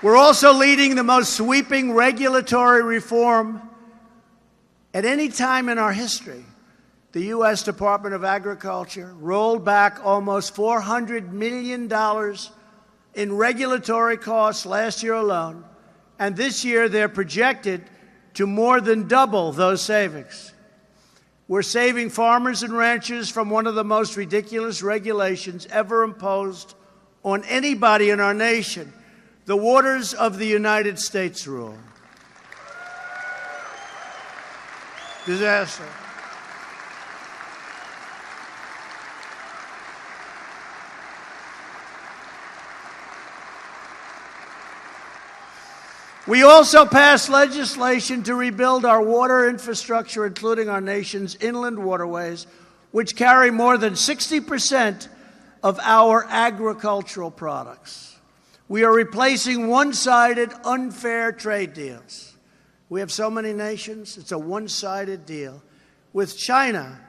We're also leading the most sweeping regulatory reform at any time in our history. The U.S. Department of Agriculture rolled back almost $400 million in regulatory costs last year alone, and this year they're projected to more than double those savings. We're saving farmers and ranchers from one of the most ridiculous regulations ever imposed on anybody in our nation, the Waters of the United States rule. Disaster. We also passed legislation to rebuild our water infrastructure, including our nation's inland waterways, which carry more than 60% of our agricultural products. We are replacing one-sided, unfair trade deals. We have so many nations, it's a one-sided deal. With China,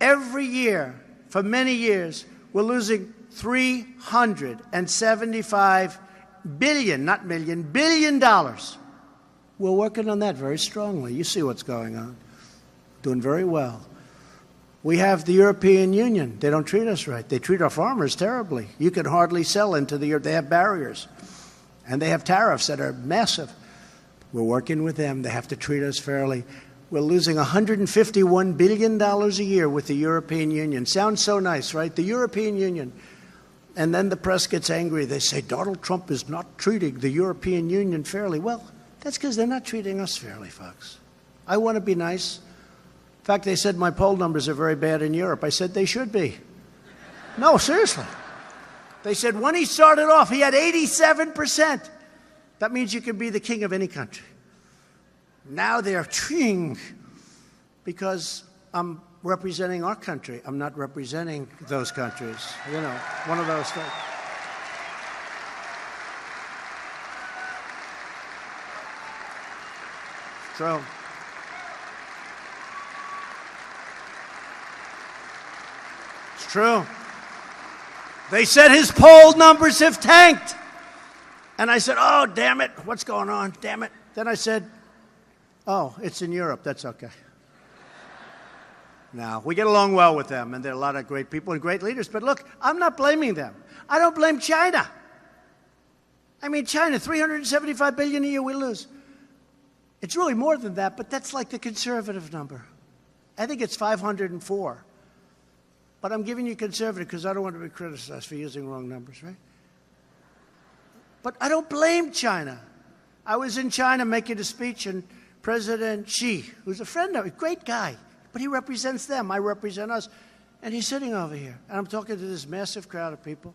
every year, for many years, we're losing $375 billion, not million, billion dollars. We're working on that very strongly. You see what's going on. Doing very well. We have the European Union. They don't treat us right. They treat our farmers terribly. You can hardly sell into the Europe. They have barriers. And they have tariffs that are massive. We're working with them. They have to treat us fairly. We're losing $151 billion a year with the European Union. Sounds so nice, right? The European Union. And then the press gets angry. They say, Donald Trump is not treating the European Union fairly. Well, that's because they're not treating us fairly, folks. I want to be nice. In fact, they said my poll numbers are very bad in Europe. I said they should be. No, seriously. They said when he started off, he had 87%. That means you can be the king of any country. Now they're treating because I'm representing our country. I'm not representing those countries. You know, one of those things. True. It's true. They said his poll numbers have tanked. And I said, oh, damn it. What's going on? Damn it. Then I said, oh, it's in Europe. That's okay. Now, we get along well with them, and there are a lot of great people and great leaders. But look, I'm not blaming them. I don't blame China. I mean, China, $375 billion a year we lose. It's really more than that, but that's like the conservative number. I think it's 504. But I'm giving you conservative because I don't want to be criticized for using wrong numbers, right? But I don't blame China. I was in China making a speech, and President Xi, who's a friend of me, great guy, but he represents them. I represent us. And he's sitting over here, and I'm talking to this massive crowd of people,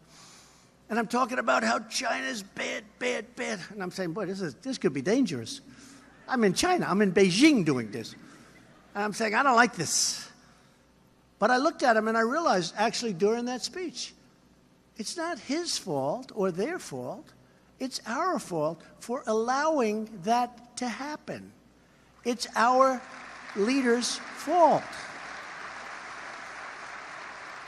and I'm talking about how China's bad, bad, bad. And I'm saying, boy, this could be dangerous. I'm in China. I'm in Beijing doing this. And I'm saying, I don't like this. But I looked at him, and I realized, actually, during that speech, it's not his fault or their fault. It's our fault for allowing that to happen. It's our leaders' fault.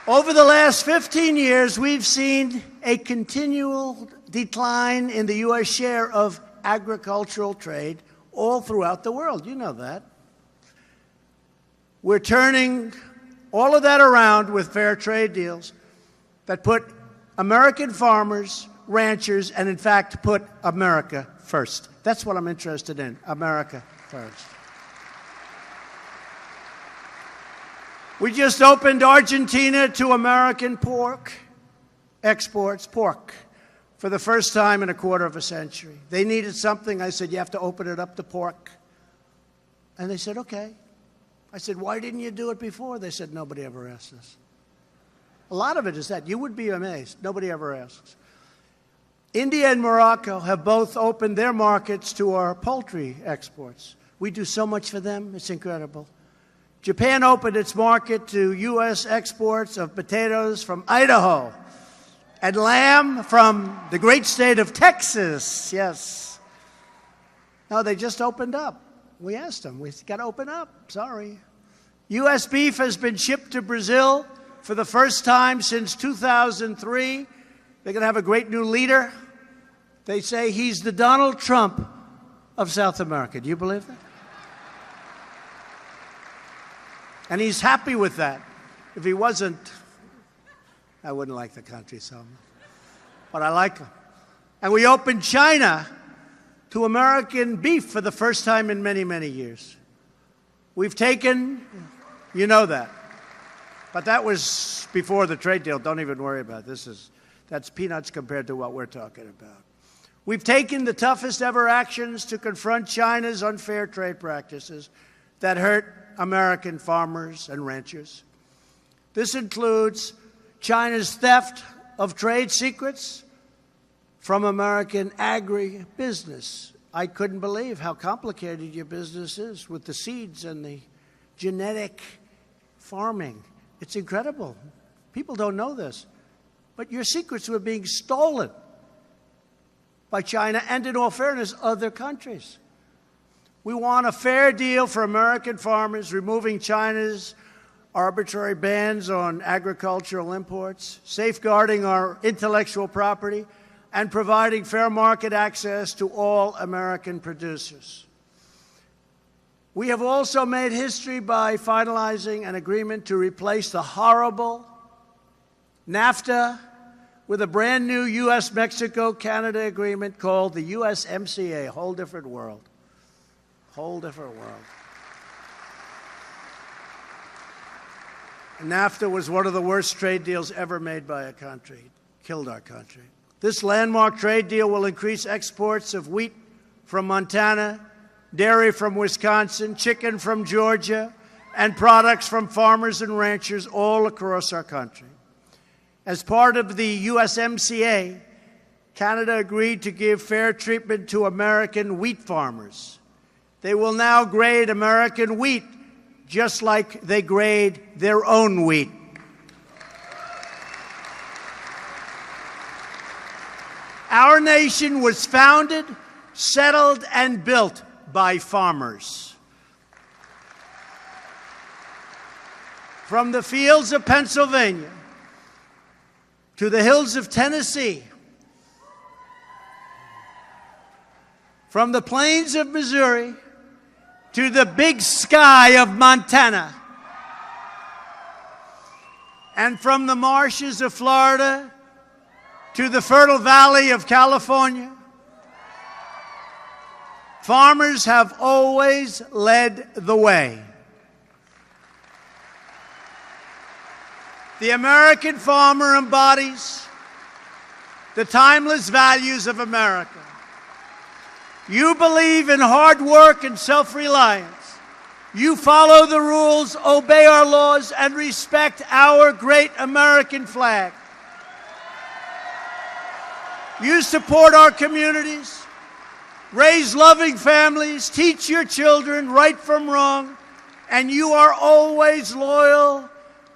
Over the last 15 years, we've seen a continual decline in the U.S. share of agricultural trade all throughout the world. You know that. We're turning all of that around with fair trade deals that put American farmers, ranchers, and in fact, put America first. That's what I'm interested in, America first. We just opened Argentina to American pork exports, pork, for the first time in a quarter of a century. They needed something. I said, you have to open it up to pork. And they said, okay. I said, why didn't you do it before? They said, nobody ever asked us. A lot of it is that. You would be amazed. Nobody ever asks. India and Morocco have both opened their markets to our poultry exports. We do so much for them. It's incredible. Japan opened its market to U.S. exports of potatoes from Idaho and lamb from the great state of Texas. Yes. No, they just opened up. We asked them. We got to open up. Sorry. U.S. beef has been shipped to Brazil for the first time since 2003. They're going to have a great new leader. They say he's the Donald Trump of South America. Do you believe that? And he's happy with that. If he wasn't, I wouldn't like the country so much. But I like him. And we opened China to American beef for the first time in many, many years. We've taken, you know that. But that was before the trade deal. Don't even worry about it. That's peanuts compared to what we're talking about. We've taken the toughest ever actions to confront China's unfair trade practices that hurt American farmers and ranchers. This includes China's theft of trade secrets from American agribusiness. I couldn't believe how complicated your business is with the seeds and the genetic farming. It's incredible. People don't know this. But your secrets were being stolen by China and, in all fairness, other countries. We want a fair deal for American farmers, removing China's arbitrary bans on agricultural imports, safeguarding our intellectual property, and providing fair market access to all American producers. We have also made history by finalizing an agreement to replace the horrible NAFTA with a brand new U.S.-Mexico-Canada agreement called the USMCA, a whole different world. Whole different world. NAFTA was one of the worst trade deals ever made by a country. It killed our country. This landmark trade deal will increase exports of wheat from Montana, dairy from Wisconsin, chicken from Georgia, and products from farmers and ranchers all across our country. As part of the USMCA, Canada agreed to give fair treatment to American wheat farmers. They will now grade American wheat just like they grade their own wheat. Our nation was founded, settled, and built by farmers. From the fields of Pennsylvania to the hills of Tennessee, from the plains of Missouri to the big sky of Montana, and from the marshes of Florida to the fertile valley of California, farmers have always led the way. The American farmer embodies the timeless values of America. You believe in hard work and self-reliance. You follow the rules, obey our laws, and respect our great American flag. You support our communities, raise loving families, teach your children right from wrong, and you are always loyal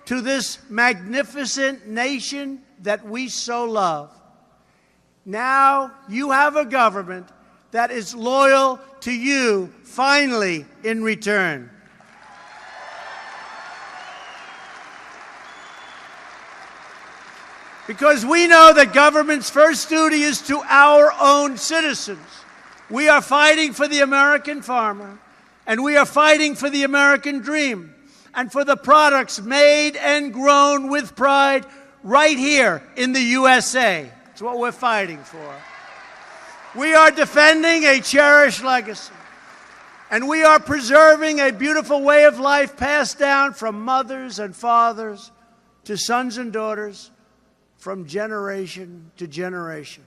to this magnificent nation that we so love. Now you have a government that is loyal to you, finally, in return. Because we know that government's first duty is to our own citizens. We are fighting for the American farmer, and we are fighting for the American dream, and for the products made and grown with pride right here in the USA. It's what we're fighting for. We are defending a cherished legacy, and we are preserving a beautiful way of life passed down from mothers and fathers to sons and daughters, from generation to generation.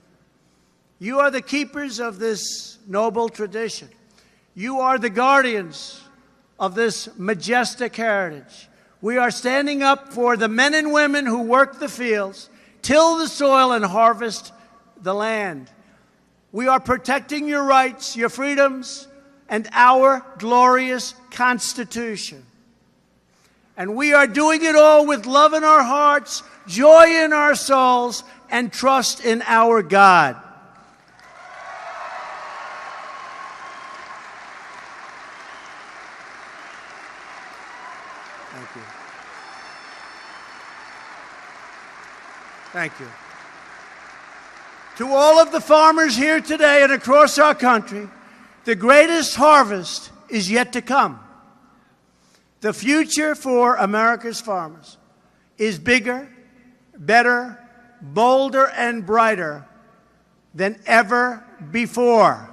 You are the keepers of this noble tradition. You are the guardians of this majestic heritage. We are standing up for the men and women who work the fields, till the soil, and harvest the land. We are protecting your rights, your freedoms, and our glorious Constitution. And we are doing it all with love in our hearts, joy in our souls, and trust in our God. Thank you. Thank you. To all of the farmers here today and across our country, the greatest harvest is yet to come. The future for America's farmers is bigger, better, bolder, and brighter than ever before.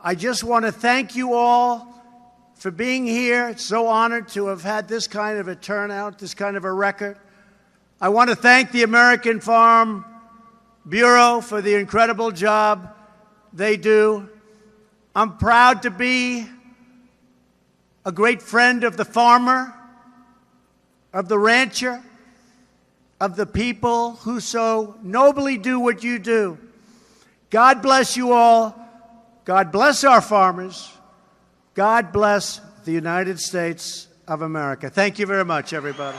I just want to thank you all for being here. It's so honored to have had this kind of a turnout, this kind of a record. I want to thank the American Farm Bureau for the incredible job they do. I'm proud to be a great friend of the farmer, of the rancher, of the people who so nobly do what you do. God bless you all. God bless our farmers. God bless the United States of America. Thank you very much, everybody.